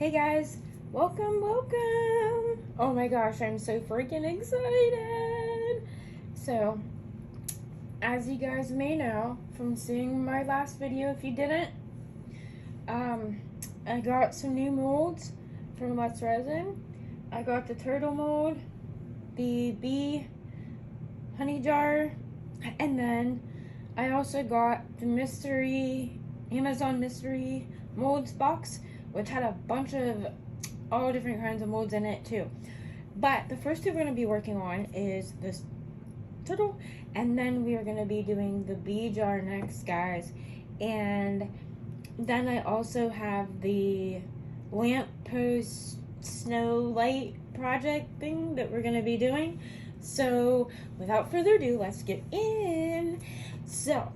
Hey guys, welcome. Oh my gosh, I'm so freaking excited. So, as you guys may know from seeing my last video, if you didn't, I got some new molds from Resin. I got the turtle mold, the bee honey jar, and then I also got the Amazon mystery molds box, which had a bunch of all different kinds of molds in it too. But the first two we're going to be working on is this turtle, and then we are going to be doing the bee jar next, guys. And then I also have the lamppost snow light project thing that we're going to be doing. So without further ado, let's get in. So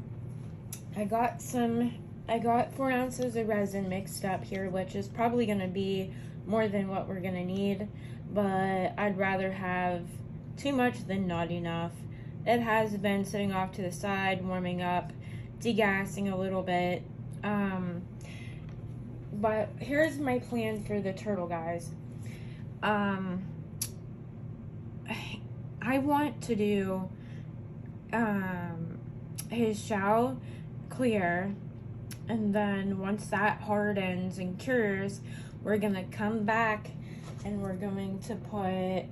I got 4 ounces of resin mixed up here, which is probably going to be more than what we're going to need, but I'd rather have too much than not enough. It has been sitting off to the side, warming up, degassing a little bit. But here's my plan for the turtle, guys. I want to do his shell clear, and then once that hardens and cures, we're gonna come back and we're going to put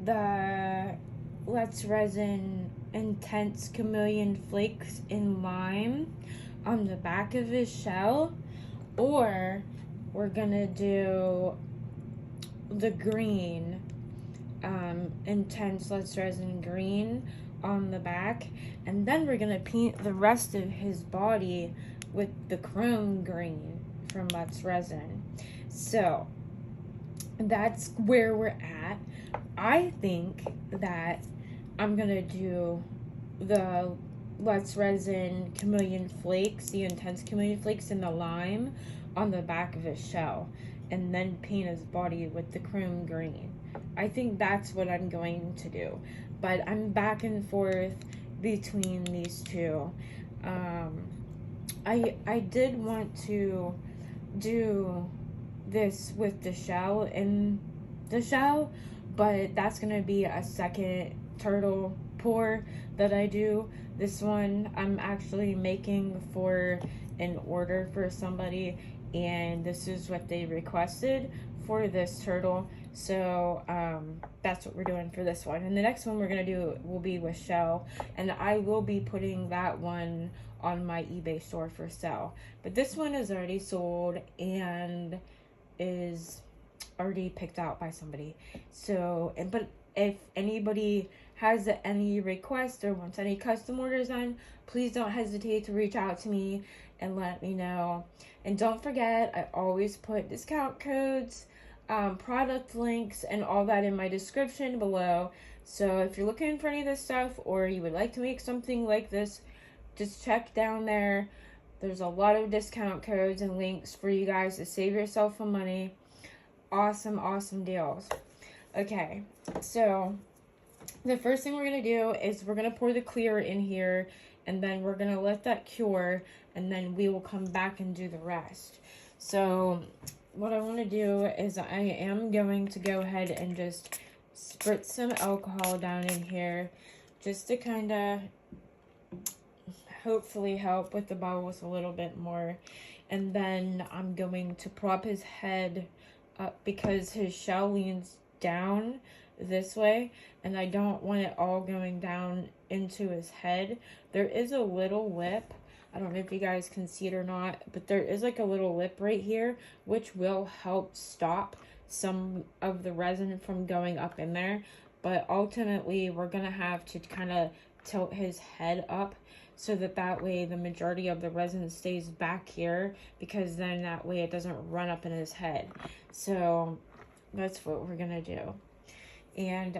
the Let's Resin Intense Chameleon Flakes in lime on the back of his shell, or we're gonna do the green Intense Let's Resin green on the back, and then we're gonna paint the rest of his body with the chrome green from Let's Resin. So that's where we're at. I think that I'm gonna do the Let's Resin Chameleon Flakes, the Intense Chameleon Flakes in the lime on the back of his shell, and then paint his body with the chrome green. I think that's what I'm going to do, but I'm back and forth between these two. I did want to do this with the shell in the shell, but that's gonna be a second turtle pour that I do. This one I'm actually making for an order for somebody, and this is what they requested for this turtle. So that's what we're doing for this one, and the next one we're gonna do will be with shell, and I will be putting that one on my eBay store for sale. But this one is already sold and is already picked out by somebody. So, but if anybody has any requests or wants any custom orders on, please don't hesitate to reach out to me and let me know. And don't forget, I always put discount codes, product links, and all that in my description below. So if you're looking for any of this stuff, or you would like to make something like this, just check down there. There's a lot of discount codes and links for you guys to save yourself some money. Awesome deals. Okay, so the first thing we're going to do is we're going to pour the clear in here, and then we're going to let that cure, and then we will come back and do the rest. So what I want to do is I am going to go ahead and just spritz some alcohol down in here, just to kind of hopefully help with the bubbles a little bit more. And then I'm going to prop his head up because his shell leans down this way, and I don't want it all going down into his head. There is a little lip. I don't know if you guys can see it or not, but there is like a little lip right here, which will help stop some of the resin from going up in there. But ultimately, we're going to have to kind of tilt his head up so that way the majority of the resin stays back here, because then that way it doesn't run up in his head. So that's what we're going to do. And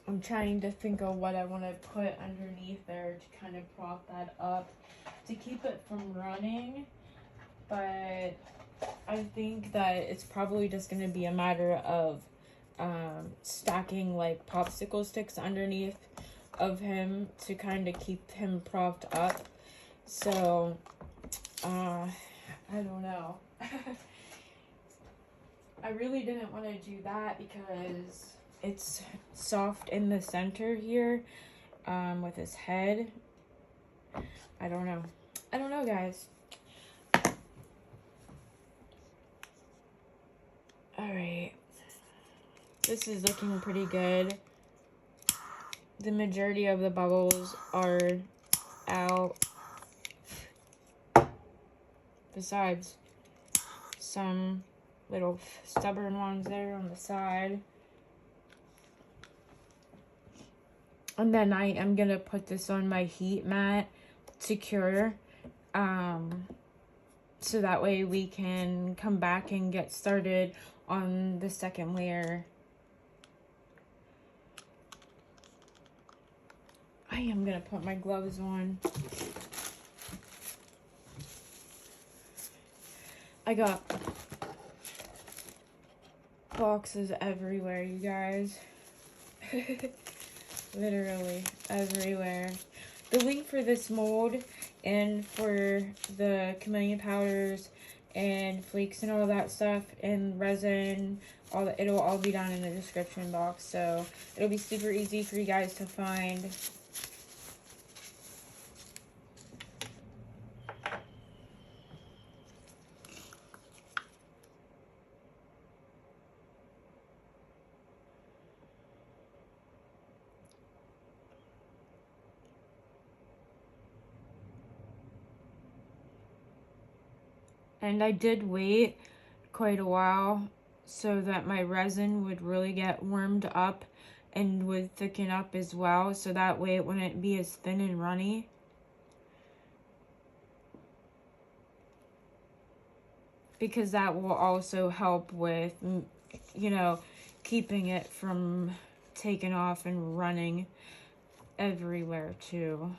I'm trying to think of what I want to put underneath there to kind of prop that up to keep it from running. But I think that it's probably just going to be a matter of stacking like popsicle sticks underneath of him to kind of keep him propped up. So I don't know. I really didn't want to do that because it's soft in the center here, with his head. I don't know. I don't know, guys. Alright. This is looking pretty good. The majority of the bubbles are out. Besides some little stubborn ones there on the side. And then I am going to put this on my heat mat to cure. So that way we can come back and get started on the second layer. I am going to put my gloves on. I got boxes everywhere, you guys. Literally everywhere. The link for this mold and for the chameleon powders and flakes and all that stuff and resin, it'll all be down in the description box. So it'll be super easy for you guys to find. And I did wait quite a while so that my resin would really get warmed up and would thicken up as well, so that way it wouldn't be as thin and runny. Because that will also help with, you know, keeping it from taking off and running everywhere too.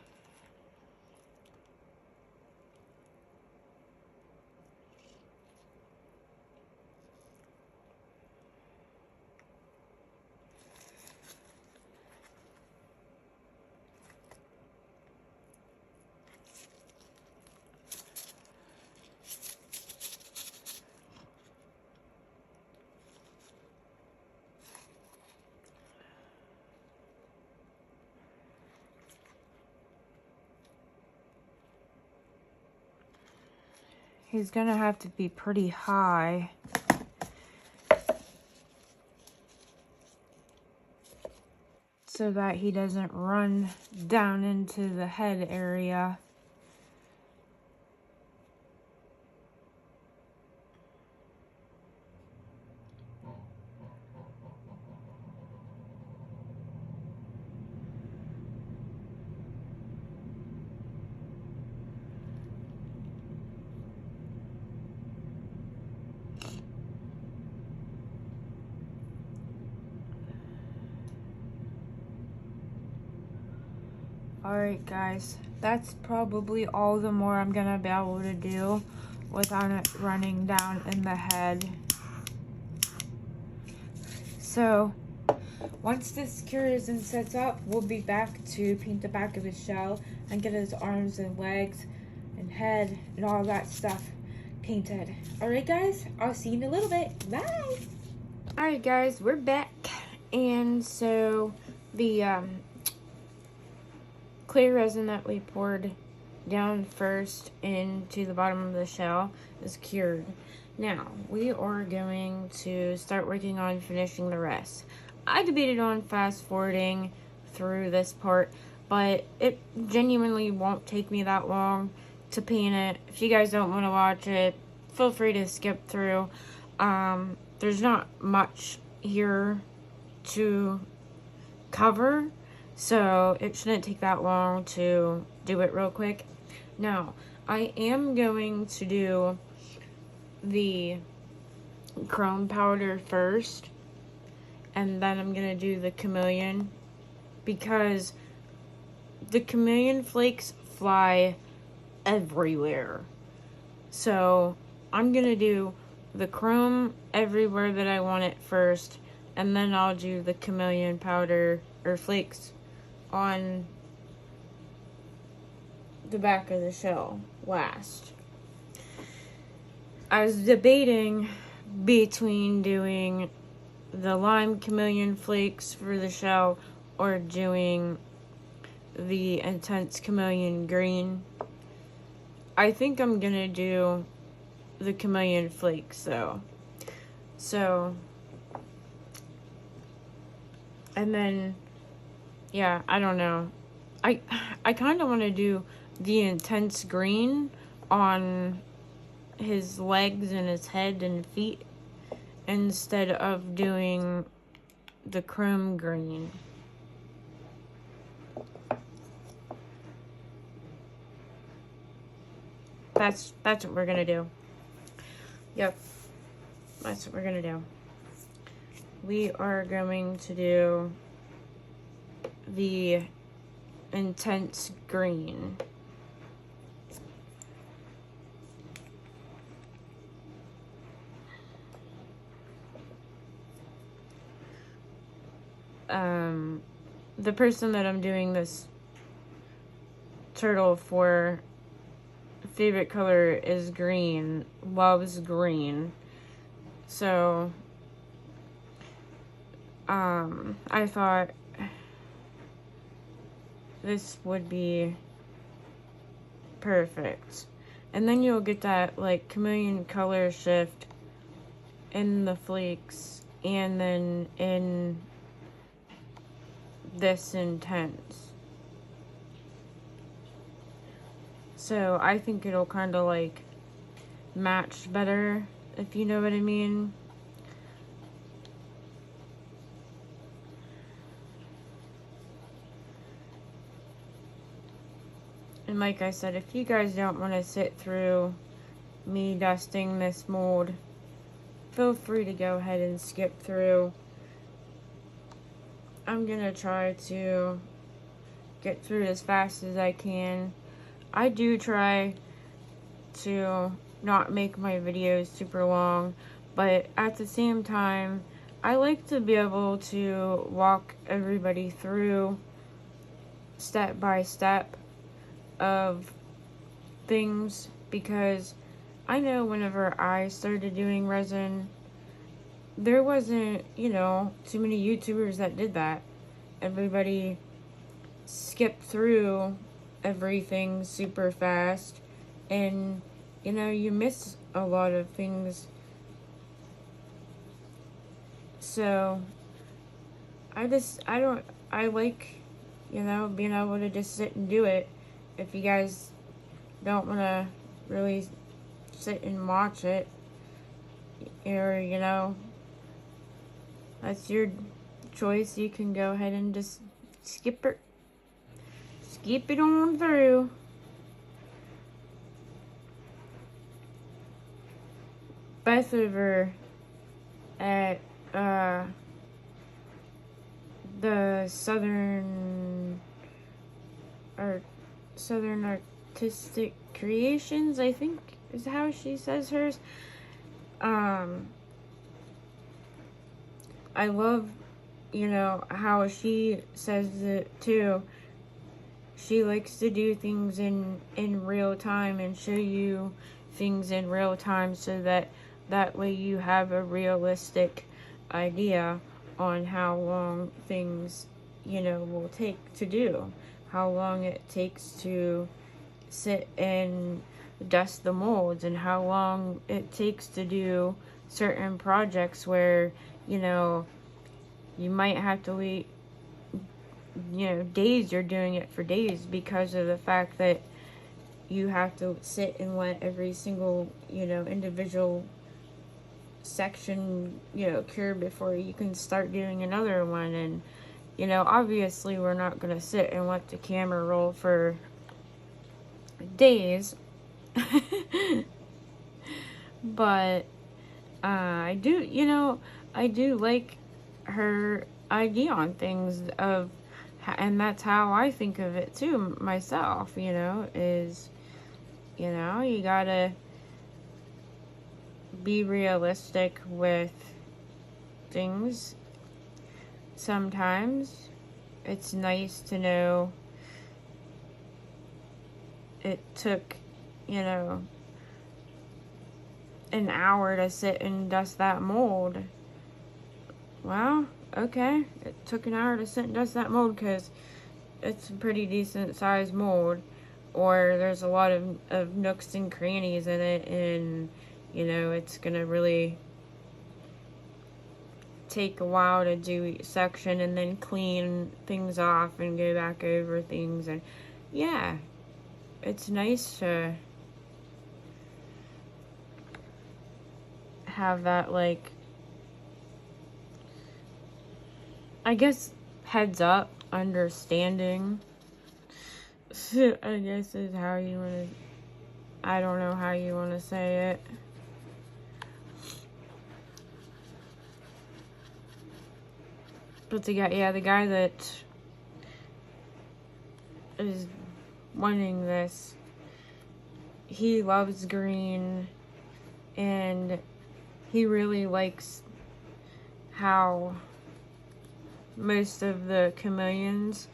He's gonna have to be pretty high. So that he doesn't run down into the head area. Alright guys, that's probably all the more I'm gonna be able to do without it running down in the head. So, once this cures and sets up, we'll be back to paint the back of his shell and get his arms and legs and head and all that stuff painted. Alright guys, I'll see you in a little bit. Bye! Alright guys, we're back. And so, the clear resin that we poured down first into the bottom of the shell is cured. Now, we are going to start working on finishing the rest. I debated on fast forwarding through this part, but it genuinely won't take me that long to paint it. If you guys don't want to watch it, feel free to skip through. There's not much here to cover, so it shouldn't take that long to do it real quick. Now, I am going to do the chrome powder first, and then I'm going to do the chameleon, because the chameleon flakes fly everywhere. So, I'm going to do the chrome everywhere that I want it first, and then I'll do the chameleon powder or flakes on the back of the shell last. I was debating between doing the lime chameleon flakes for the shell or doing the intense chameleon green. I think I'm gonna do the chameleon flakes though. So, and then, yeah, I don't know. I kind of want to do the intense green on his legs and his head and feet instead of doing the chrome green. That's what we're gonna do. Yep, that's what we're gonna do. We are going to do the intense green. The person that I'm doing this turtle for, favorite color is green, loves green. So, I thought this would be perfect. And then you'll get that, like, chameleon color shift in the flakes and then in this intense. So I think it'll kind of like match better, if you know what I mean. And like I said, if you guys don't want to sit through me dusting this mold, feel free to go ahead and skip through. I'm gonna try to get through it as fast as I can. I do try to not make my videos super long, but at the same time, I like to be able to walk everybody through step by step of things, because I know whenever I started doing resin, there wasn't, you know, too many YouTubers that did that. Everybody skipped through everything super fast, and, you know, you miss a lot of things. So, I like, you know, being able to just sit and do it. If you guys don't want to really sit and watch it, or, you know, that's your choice. You can go ahead and just skip it on through. Beth over at the Southern Artistic Creations, I think is how she says hers. I love, you know, how she says it too. She likes to do things in real time and show you things in real time, so that way you have a realistic idea on how long things, you know, will take to do, how long it takes to sit and dust the molds, and how long it takes to do certain projects where, you know, you might have to wait, you know, days. You're doing it for days because of the fact that you have to sit and let every single, you know, individual section, you know, cure before you can start doing another one. And, you know, obviously we're not going to sit and let the camera roll for days. But I do, you know, I do like her idea on things of, and that's how I think of it too myself, you know, is, you know, you gotta be realistic with things. Sometimes it's nice to know it took, you know, an hour to sit and dust that mold. Well, okay. It took an hour to sit and dust that mold because it's a pretty decent sized mold. Or there's a lot of nooks and crannies in it, and, you know, it's going to really take a while to do each section and then clean things off and go back over things. And yeah, it's nice to have that, like, I guess, heads up understanding. I guess is how you want to, I don't know how you want to say it. But the guy that is wanting this, he loves green, and he really likes how most of the chameleons,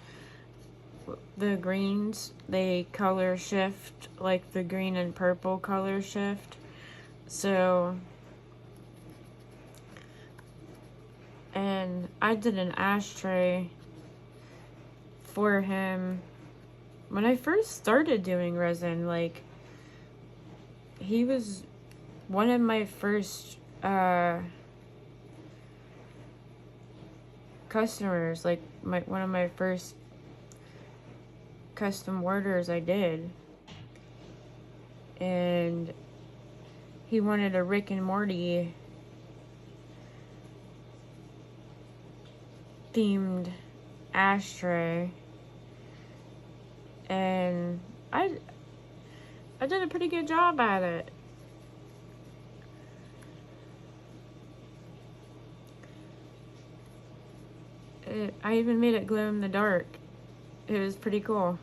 the greens, they color shift, like the green and purple color shift. So, and I did an ashtray for him when I first started doing resin. Like, he was one of my first customers, like one of my first custom orders I did. And he wanted a Rick and Morty themed ashtray, and I did a pretty good job at it. I even made it glow in the dark. It was pretty cool.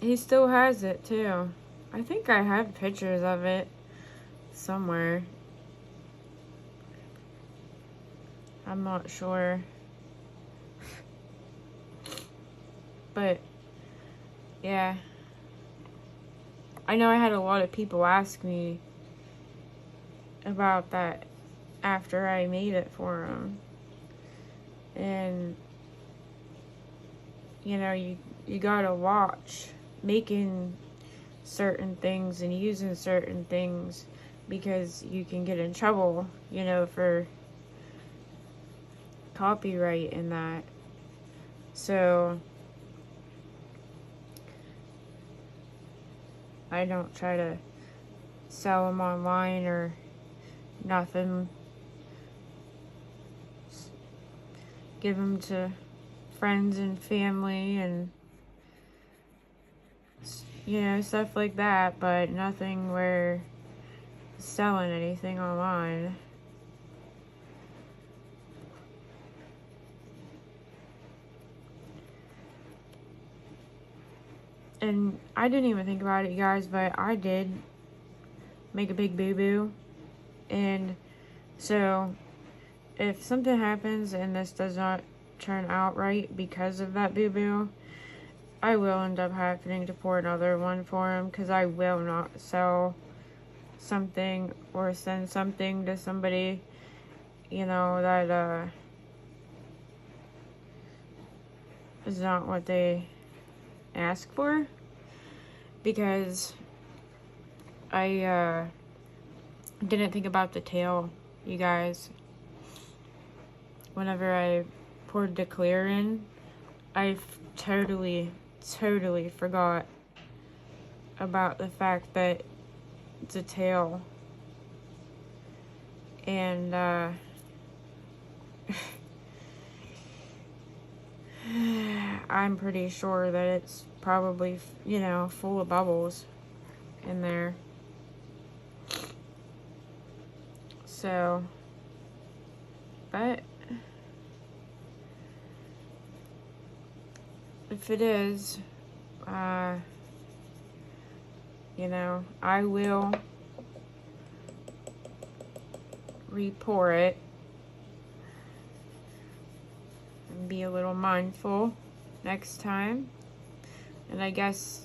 He still has it too. I think I have pictures of it somewhere. I'm not sure. But yeah, I know I had a lot of people ask me about that after I made it for them. And you know, you gotta watch making certain things and using certain things, because you can get in trouble, you know, for copyright and that. So I don't try to sell them online or nothing. Give them to friends and family and, you know, stuff like that, but nothing where selling anything online. And I didn't even think about it, you guys, but I did make a big boo-boo. And so if something happens and this does not turn out right because of that boo-boo, I will end up having to pour another one for him, because I will not sell something or send something to somebody, you know, that is not what they ask for. Because I didn't think about the tail, you guys. Whenever I poured the clear in, I totally forgot about the fact that it's a tail. And I'm pretty sure that it's probably, you know, full of bubbles in there. So, but if it is, you know, I will re-pour it and be a little mindful next time. And I guess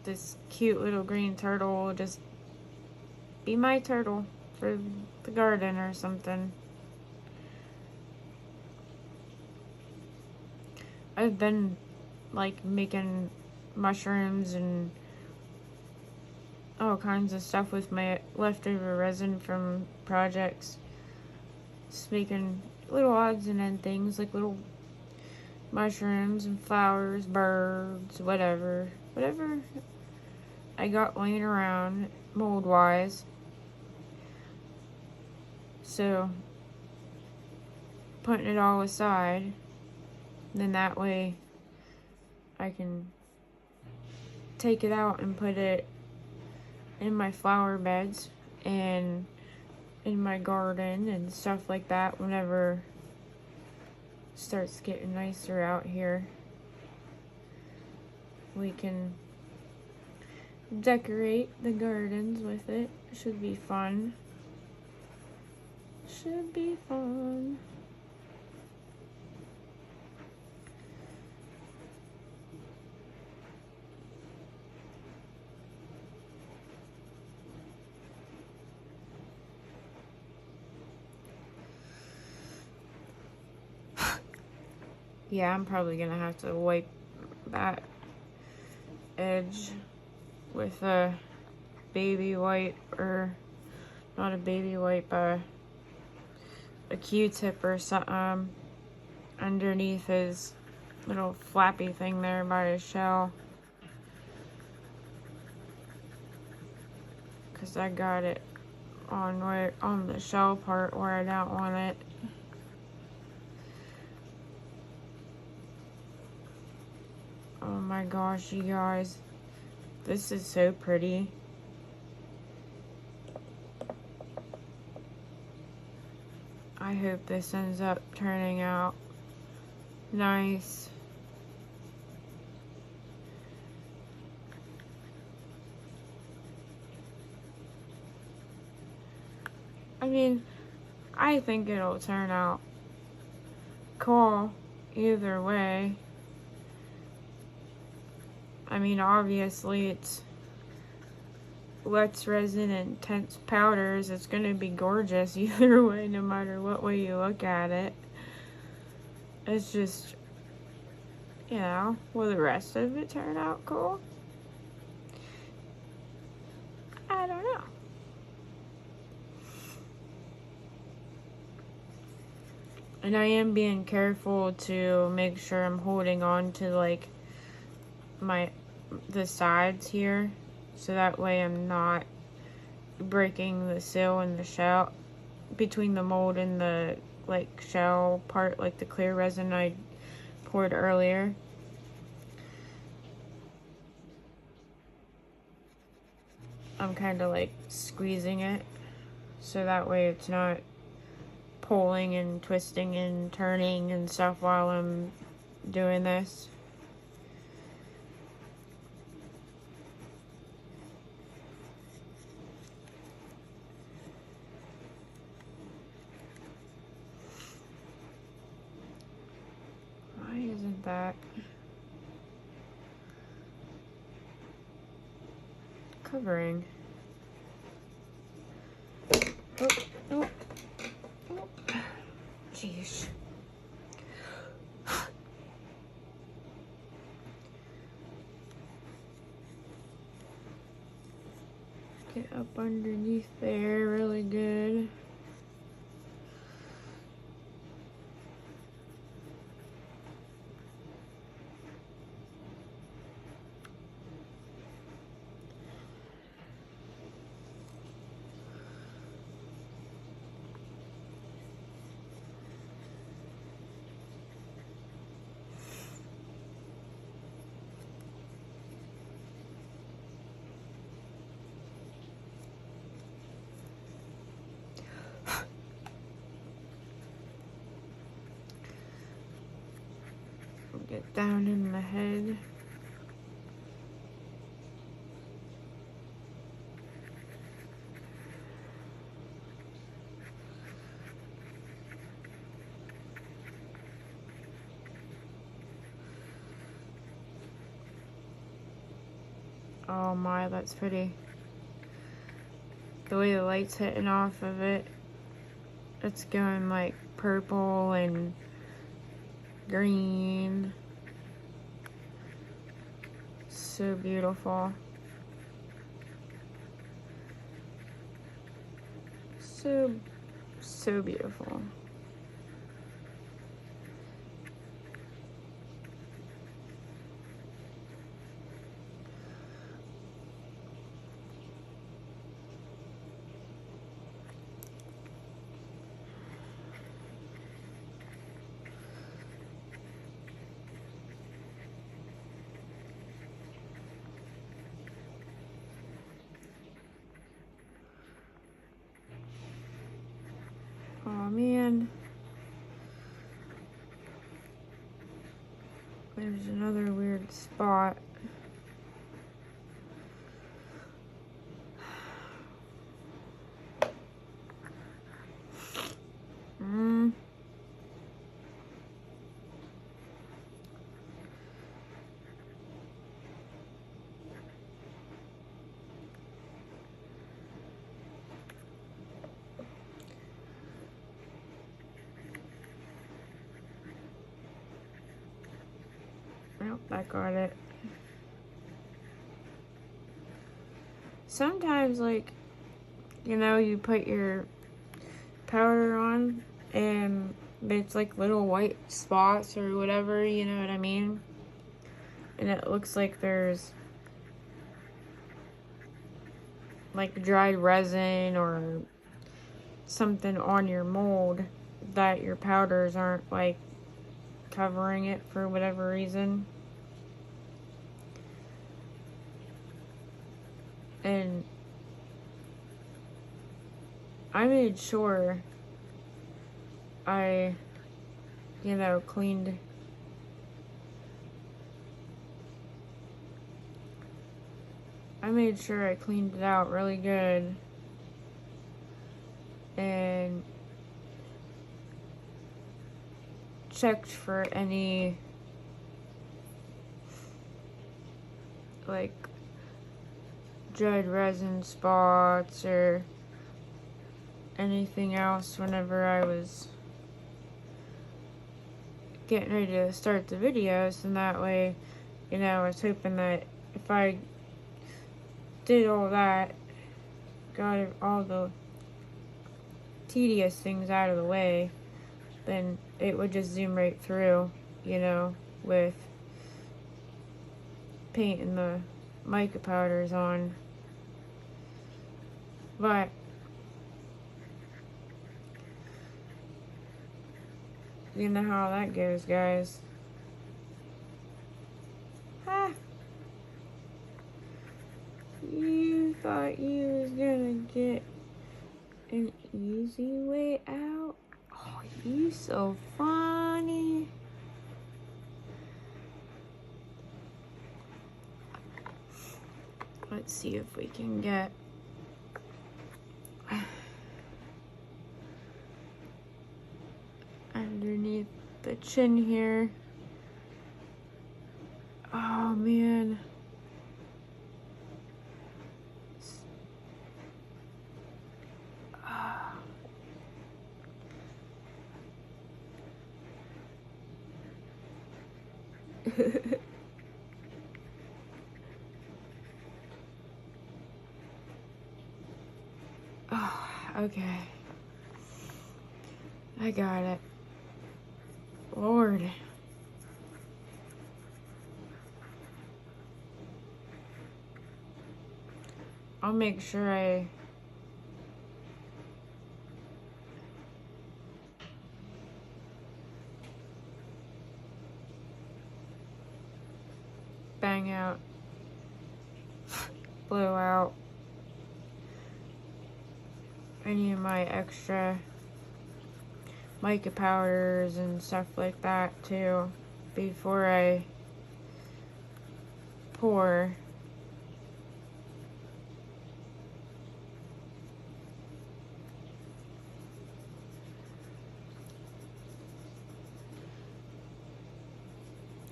this cute little green turtle will just be my turtle for the garden or something. I've been like making mushrooms and all kinds of stuff with my leftover resin from projects. Just making little odds and end things, like little mushrooms and flowers, birds, whatever I got laying around mold wise. So putting it all aside, then that way I can take it out and put it in my flower beds and in my garden and stuff like that whenever it starts getting nicer out here. We can decorate the gardens with it. Should be fun. Should be fun. Yeah, I'm probably gonna have to wipe that edge with a baby wipe, or not a baby wipe, a Q-tip or something underneath his little flappy thing there by his shell. Cause I got it on the shell part where I don't want it. Oh my gosh, you guys. This is so pretty. I hope this ends up turning out nice. I mean, I think it'll turn out cool either way. I mean, obviously it's wet resin and tense powders. It's gonna be gorgeous either way, no matter what way you look at it. It's just, you know, will the rest of it turn out cool? I don't know. And I am being careful to make sure I'm holding on to like the sides here, so that way I'm not breaking the seal and the shell between the mold and the like shell part, like the clear resin I poured earlier. I'm kind of like squeezing it so that way it's not pulling and twisting and turning and stuff while I'm doing this. Why isn't that covering? Oh, oh, oh. Jeez. Get up underneath there really good. Get down in the head. Oh my, that's pretty. The way the light's hitting off of it, it's going like purple and green. So beautiful. So beautiful. Oh man. There's another weird spot. Well, I got it. Sometimes, like, you know, you put your powder on and it's like little white spots or whatever, you know what I mean? And it looks like there's like dried resin or something on your mold that your powders aren't like covering it for whatever reason. And I made sure I, you know, cleaned it out really good and checked for any like dried resin spots or anything else whenever I was getting ready to start the videos, and that way, you know, I was hoping that if I did all that, got all the tedious things out of the way, then it would just zoom right through, you know, with painting the mica powders on. But you know how that goes, guys. Ha! You thought you was gonna get an easy way out? Oh, you so funny. Let's see if we can get underneath the chin here. Oh man. Oh, okay. I got it. Lord. I'll make sure I bang out, blow out any of my extra mica powders and stuff like that too before I pour.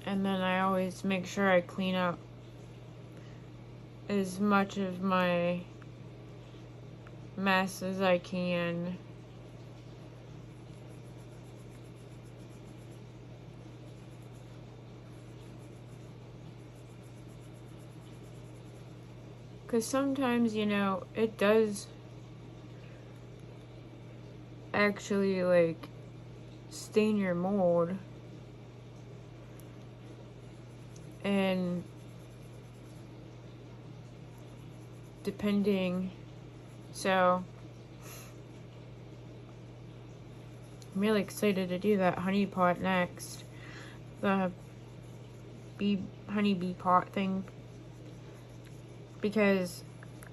And then I always make sure I clean up as much of my mess as I can. Because sometimes, you know, it does actually, like, stain your mold. And depending, so I'm really excited to do that honey pot next. The honeybee pot thing. Because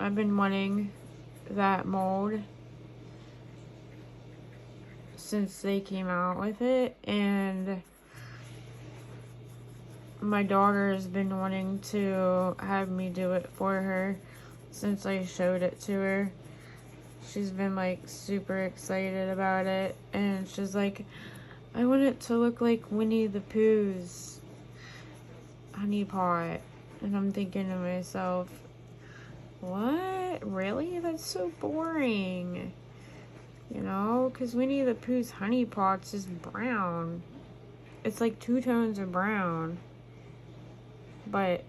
I've been wanting that mold since they came out with it, and my daughter has been wanting to have me do it for her since I showed it to her. She's been like super excited about it, and she's like, I want it to look like Winnie the Pooh's honey pot. And I'm thinking to myself, what? Really? That's so boring. You know, because Winnie the Pooh's honey pot's just brown. It's like 2 tones of brown. But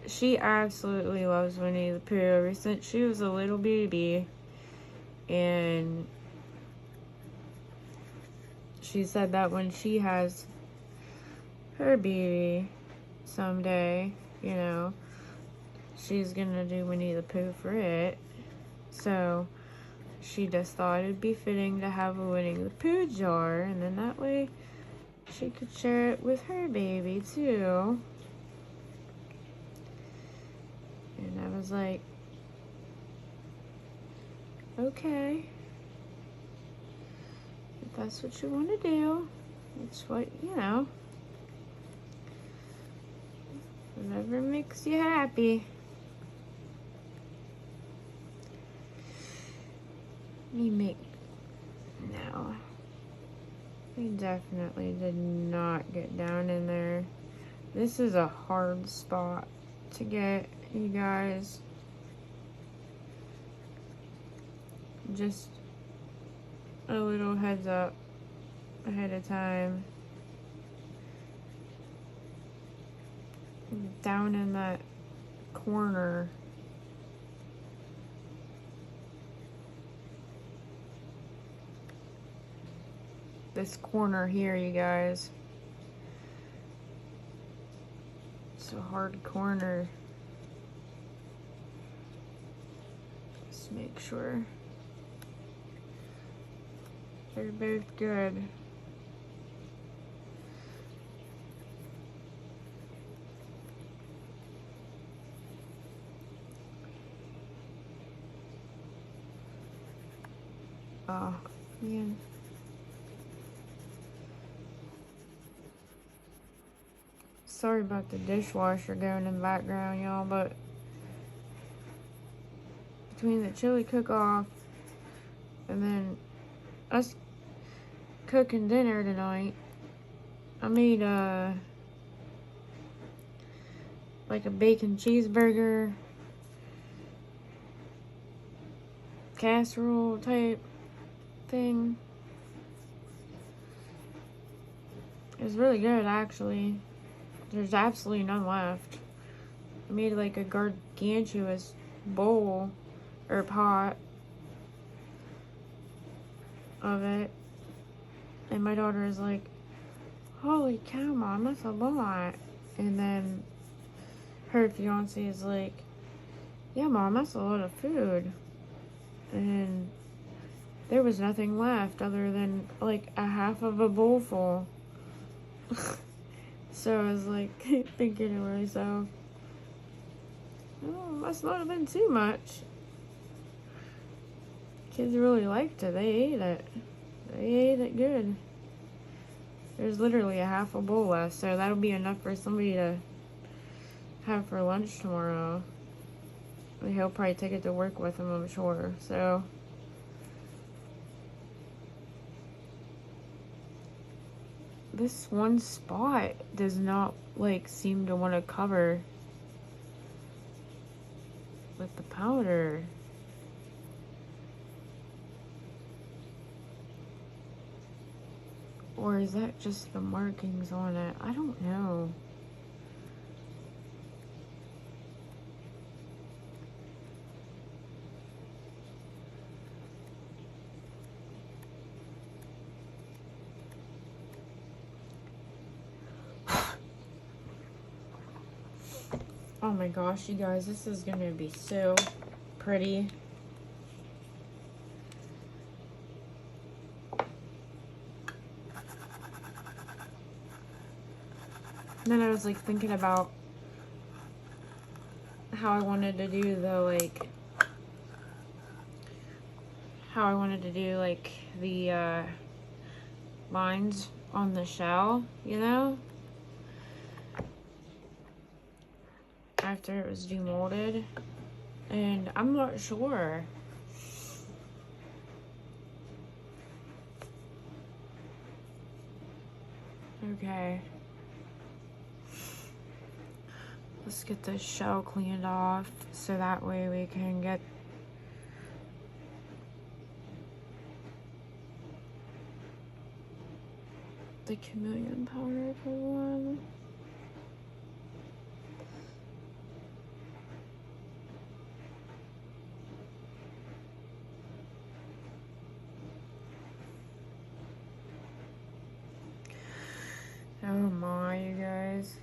she absolutely loves Winnie the Pooh ever since she was a little baby. And she said that when she has her baby someday, you know, she's gonna do Winnie the Pooh for it. So she just thought it'd be fitting to have a Winnie the Pooh jar, and then that way she could share it with her baby too. And I was like, okay, if that's what you want to do, it's what, you know, whatever makes you happy. Let me make, no, I definitely did not get down in there. This is a hard spot to get, you guys. Just a little heads up ahead of time. Down in that corner. This corner here, you guys. It's a hard corner. Just make sure they're both good. Oh, man. Sorry about the dishwasher going in the background, y'all, but between the chili cook-off and then us cooking dinner tonight, I made like a bacon cheeseburger casserole type thing. It was really good, actually. There's absolutely none left. I made like a gargantuous bowl or pot of it. And my daughter is like, holy cow, Mom, that's a lot. And then her fiance is like, yeah, Mom, that's a lot of food. And there was nothing left other than like a half of a bowl full. So I was like thinking to myself, oh, must not have been too much. Kids really liked it. They ate it. They ate it good. There's literally a half a bowl left, so that'll be enough for somebody to have for lunch tomorrow. He'll probably take it to work with him, I'm sure. So this one spot does not like seem to want to cover. with the powder. Or is that just the markings on it? I don't know. Oh my gosh, you guys, this is gonna be so pretty. And then I was like thinking about how I wanted to do the the lines on the shell, you know, after it was demolded, and I'm not sure. Okay. Let's get this shell cleaned off so that way we can get the chameleon powder for one. Oh my, you guys.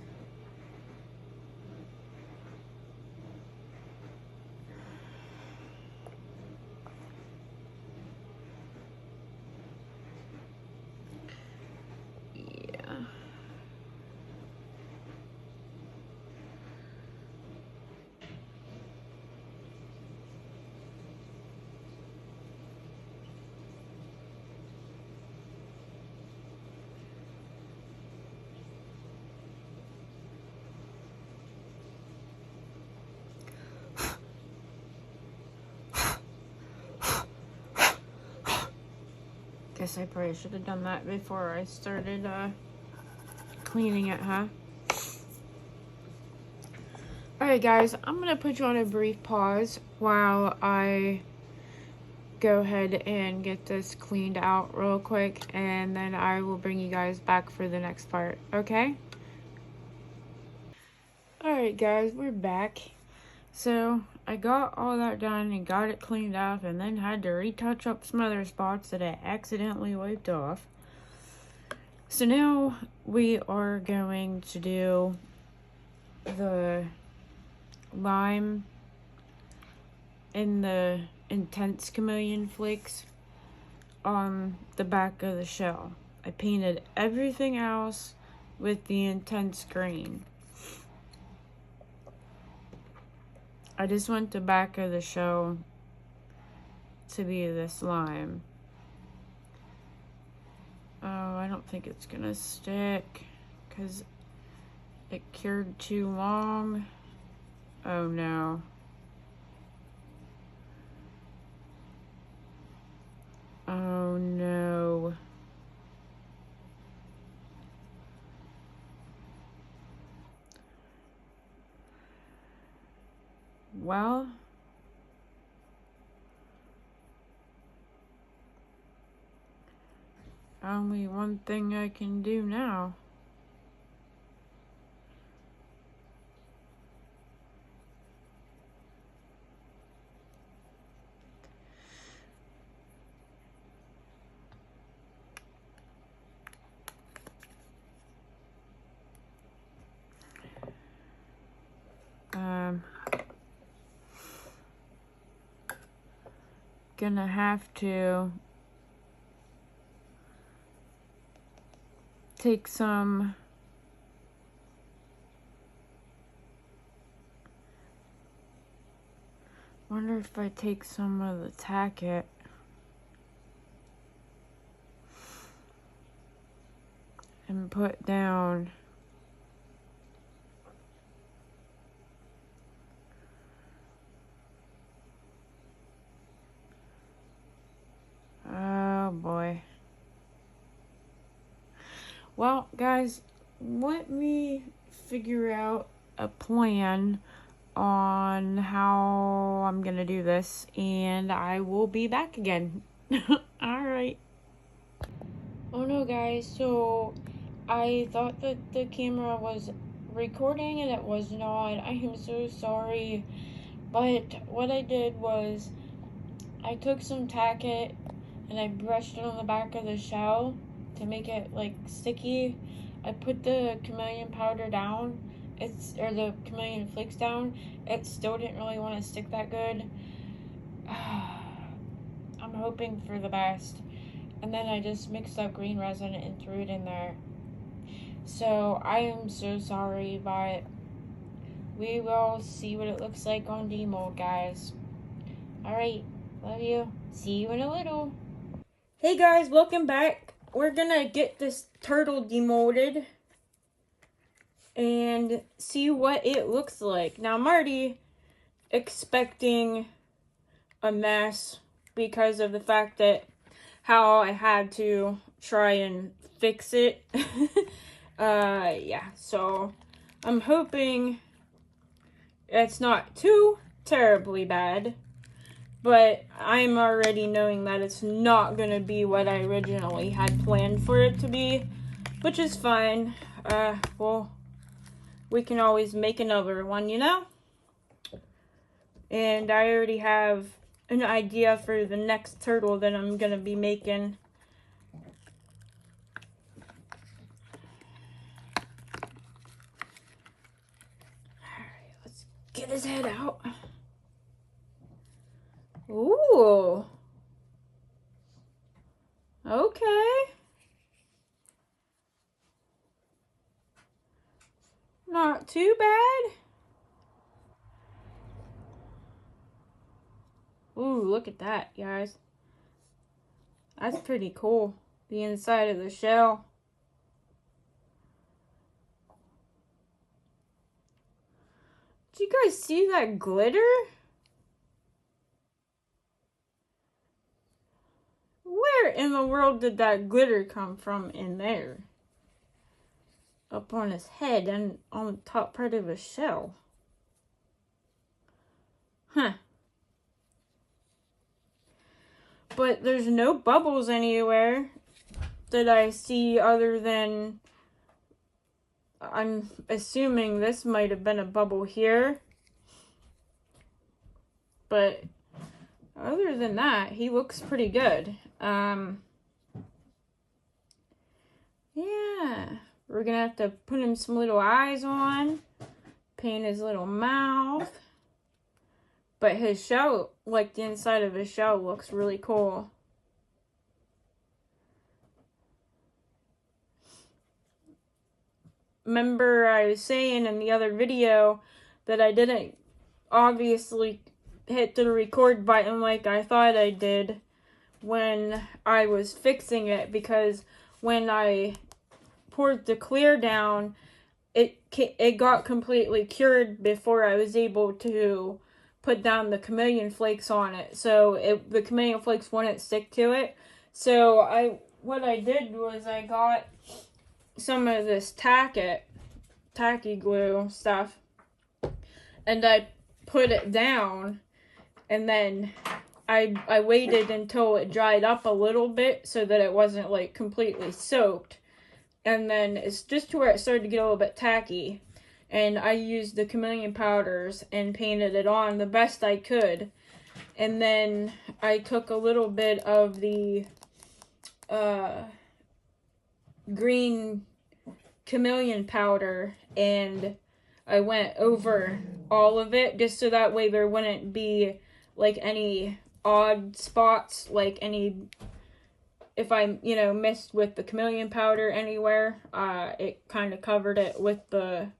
Guess I probably should have done that before I started cleaning it, huh? Alright guys, I'm gonna put you on a brief pause while I go ahead and get this cleaned out real quick, and then I will bring you guys back for the next part, okay? Alright guys, we're back. So I got all that done and got it cleaned up, and then had to retouch up some other spots that I accidentally wiped off. So now we are going to do the lime and the intense chameleon flakes on the back of the shell. I painted everything else with the intense green. I just want the back of the shell to be this lime. Oh, I don't think it's gonna stick because it cured too long. Oh no. Oh no. Well, only one thing I can do now. Gonna have to take some wonder if I take some of the tacket and put down oh boy. Well, guys, let me figure out a plan on how I'm gonna do this, and I will be back again. Alright. Oh no, guys, so I thought that the camera was recording and it was not. I am so sorry. But what I did was I took some tacket and I brushed it on the back of the shell to make it like sticky. I put the chameleon powder down, or the chameleon flakes down. It still didn't really want to stick that good. I'm hoping for the best. And then I just mixed up green resin and threw it in there. So I am so sorry, but we will see what it looks like on demold, guys. Alright, love you. See you in a little. Hey guys, welcome back. We're gonna get this turtle demolded and see what it looks like. Now I'm already expecting a mess because of the fact that how I had to try and fix it. Yeah, so I'm hoping it's not too terribly bad, but I'm already knowing that it's not gonna be what I originally had planned for it to be, which is fine. Well, we can always make another one, you know? And I already have an idea for the next turtle that I'm gonna be making. Alright, let's get his head out. Ooh. Okay. Not too bad. Ooh, look at that, guys. That's pretty cool. The inside of the shell. Did you guys see that glitter? Where in the world did that glitter come from in there? Up on his head and on the top part of his shell. Huh. But there's no bubbles anywhere that I see other than, I'm assuming this might have been a bubble here. But other than that, he looks pretty good. Yeah. We're gonna have to put him some little eyes on. Paint his little mouth. But his shell, like the inside of his shell, looks really cool. Remember I was saying in the other video that I didn't obviously hit the record button like I thought I did when I was fixing it, because when I poured the clear down, it got completely cured before I was able to put down the chameleon flakes on it. So the chameleon flakes wouldn't stick to it. So what I did was I got some of this tacky glue stuff, and I put it down, and then I waited until it dried up a little bit so that it wasn't like completely soaked. And then it's just to where it started to get a little bit tacky. And I used the chameleon powders and painted it on the best I could. And then I took a little bit of the green chameleon powder and I went over all of it, just so that way there wouldn't be like any odd spots, like any, if I, missed with the chameleon powder anywhere, it kind of covered it with the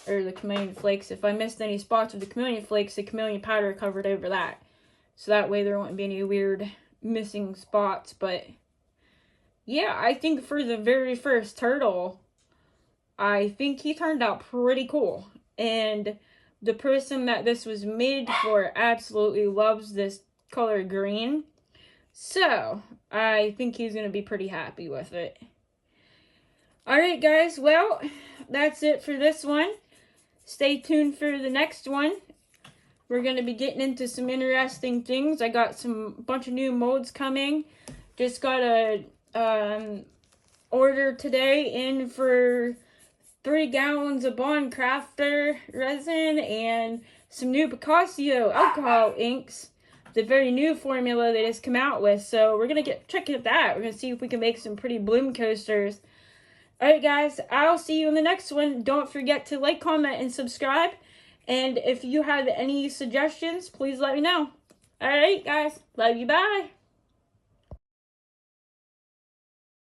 chameleon flakes. If I missed any spots with the chameleon flakes, the chameleon powder covered over that. So that way there wouldn't be any weird missing spots. But yeah, I think for the very first turtle, I think he turned out pretty cool. And the person that this was made for absolutely loves this color green. So I think he's going to be pretty happy with it. Alright guys, well, that's it for this one. stay tuned for the next one. We're going to be getting into some interesting things. I got bunch of new molds coming. Just got a order today in for 3 gallons of Bond Crafter resin and some new Picasso alcohol inks. The very new formula they just come out with. So we're going to check at that. We're going to see if we can make some pretty bloom coasters. Alright guys, I'll see you in the next one. Don't forget to like, comment, and subscribe. And if you have any suggestions, please let me know. Alright guys, love you, bye.